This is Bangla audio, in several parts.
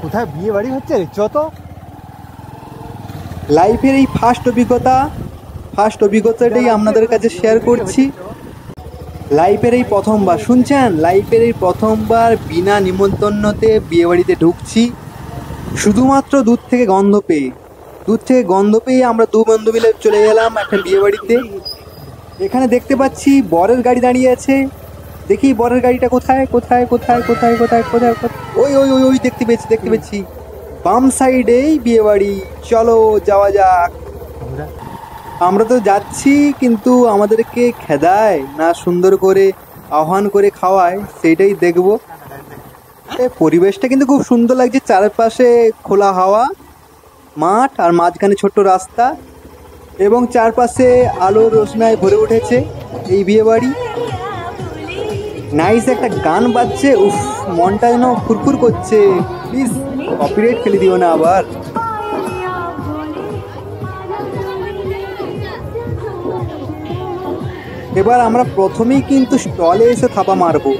কোথায় বিয়ে বাড়ি হচ্ছে যত লাইফের এই ফার্স্ট অভিজ্ঞতাটাই আপনাদের কাছে শেয়ার করছি। লাইফের এই প্রথমবার শুনছেন, লাইফের এই প্রথমবার বিনা নিমন্ত্রণতে বিয়ে বাড়িতে ঢুকছি। শুধুমাত্র দূর থেকে গন্ধ পেয়ে আমরা দু বন্ধু মিলে চলে গেলাম একটা বিয়ে বাড়িতে। এখানে দেখতে পাচ্ছি বরের গাড়ি দাঁড়িয়ে আছে। দেখি বরের গাড়িটা কোথায় কোথায় কোথায় কোথায় কোথায় কোথায় ওই ওই ওই ওই দেখতে পেয়েছি বাম সাইডেই বিয়ে বাড়ি। চলো যাওয়া যাক। আমরা তো যাচ্ছি, কিন্তু আমাদেরকে খেদায় না সুন্দর করে আহ্বান করে খাওয়ায় সেইটাই দেখবো। পরিবেশটা কিন্তু খুব সুন্দর লাগছে, চারপাশে খোলা হাওয়া, মাঠ আর মাঝখানে ছোট্ট রাস্তা এবং চারপাশে আলো রোশনায় ভরে উঠেছে এই বিয়ে বাড়ি। নাইস একটা গান বাজছে, উফ মনটা যেন ফুরফুর করছে। প্লিজ কপিরাইট ফেলে দিও না আবার। এবার আমরা প্রথমেই কিন্তু স্টলে এসে থাপা মারবো।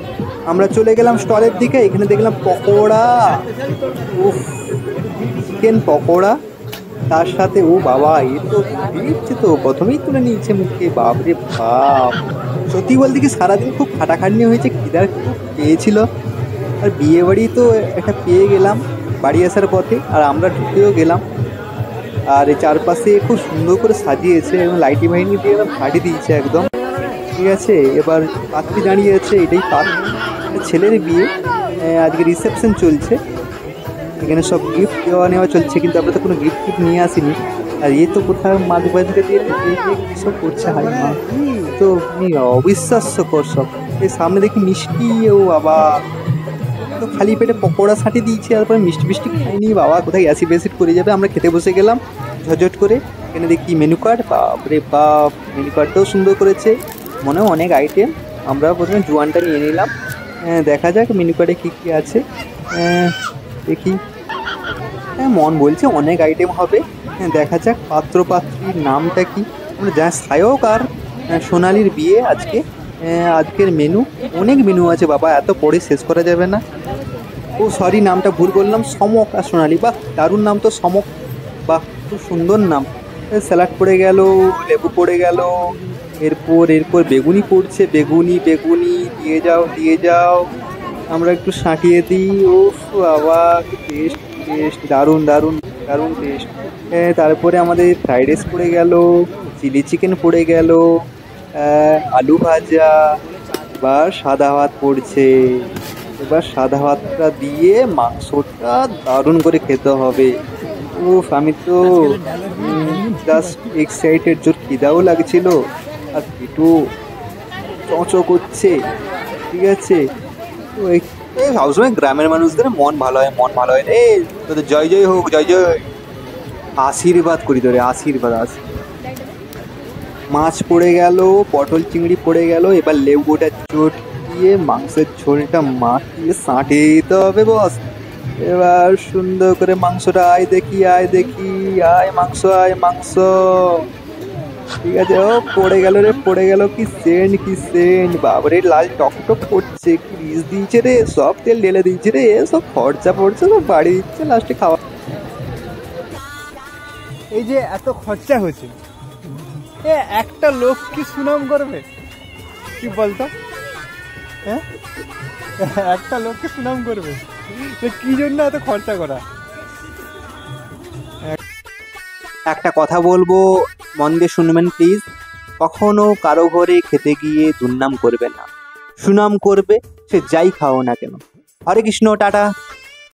আমরা চলে গেলাম স্টলের দিকে। এখানে দেখলাম পকোড়া, উফ চিকেন পকোড়া, তার সাথে ও বাবা এ তো দিচ্ছে, তো প্রথমেই তুলে নিয়েছে মুখে। বাপরে বাপ, সত্যি বলতে কি সারাদিন খুব খাটাখাটনি হয়েছে, খিদার খুব পেয়েছিল। আর বিয়ে বাড়ি তো একটা পেয়ে গেলাম বাড়ি আসার পথে, আর আমরা ঢুকেও গেলাম। আর এই চারপাশে খুব সুন্দর করে সাজিয়েছে এবং লাইটি বাহিনী দিয়ে একদম ফাটিয়ে দিয়েছে একদম। ঠিক আছে, এবার পাত্রী দাঁড়িয়ে আছে, এটাই ছেলের বিয়ে, আজকে রিসেপশন চলছে। এখানে সব গিফট দেওয়া নেওয়া চলছে, কিন্তু আমরা তো কোনো গিফট নিয়ে আসিনি। আর এ তো কোথাও মাদুবাজিকে দিয়ে সব করছে, হাই মা তো অবিশ্বাস্যকর সব। এই সামনে দেখি মিষ্টি, ও বাবা তো খালি পেটে পকোড়া ছাঁটি দিয়েছে, তারপরে মিষ্টি খাইনি। বাবা কোথায় অ্যাসিড ফ্যাসিড করে যাবে। আমরা খেতে বসে গেলাম ঝটঝট করে। এখানে দেখি মেনু কার্ড, বাপরে বাপ মেনু কার্ডটাও সুন্দর করেছে, মনে হয় অনেক আইটেম। আমরা প্রথমে জোয়ানটা নিয়ে নিলাম, দেখা যাক মেনু কার্ডে কী কী আছে। দেখি, মন বলছে অনেক আইটেম হবে, দেখা যাক। পাত্রীর নামটা কি আমরা যা সায়ক আর সোনালির বিয়ে আজকে। আজকের মেনু অনেক মেনু আছে বাবা, এত পড়ে শেষ করা যাবে না। ও সরি, নামটা ভুল বললাম, সমক আর সোনালি। বাহ দারুণ নাম তো, সমক, বাহ খুব সুন্দর নাম। স্যালাড পড়ে গেল, লেবু পড়ে গেল, এরপর বেগুনি পড়ছে, বেগুনি দিয়ে যাও। আমরা একটু সাঁটিয়ে দিই। ও বাবা টেস্ট দারুণ টেস্ট। তারপরে আমাদের ফ্রাইড রাইস পড়ে গেল, চিলি চিকেন পড়ে গেল, আলু ভাজা, এবার সাদা ভাত পড়ছে। এবার সাদা ভাতটা দিয়ে মাংসটা দারুণ করে খেতে হবে। উফ আমি তো জাস্ট এক্সাইটেড, জোর খিদাও লাগছিল আর পেটু চঁচো করছে। ঠিক আছে, তো এই সবসময় গ্রামের মানুষদের মন ভালো হয় রে। তোদের জয় জয় হোক, জয় জয়, আশীর্বাদ করি তোরে, আশীর্বাদ। মাছ পড়ে গেল, পটল চিংড়ি পড়ে গেল। এবার লেবুটা চটকিয়ে মাংসের ঝোলটা মাখিয়ে সাঁটিয়ে দিতে হবে বস। এবার সুন্দর করে মাংসটা আয় দেখি আয় মাংস। ঠিক আছে, ও পড়ে গেল, কি সেন্ট বাবারে, লাল টকটক করছে, কি রিচ দিয়েছে রে, সব তেল ঢেলে দিয়েছে রে, সব খরচা পড়ছে, সব বাড়ি দিচ্ছে লাস্টে খাওয়া। এই যে এত খরচা হয়েছে, একটা লোক কি সুনাম করবে কি বলতো? হ্যাঁ, একটা লোককে সুনাম করবে, কি জন্য এত খরচা করা? একটা কথা বলবো, মন দিয়ে শুনবেন প্লিজ। কখনো কারো ঘরে খেতে গিয়ে দুর্নাম করবে না, সুনাম করবে, সে যাই খাও না কেন। হরে কৃষ্ণ, টাটা।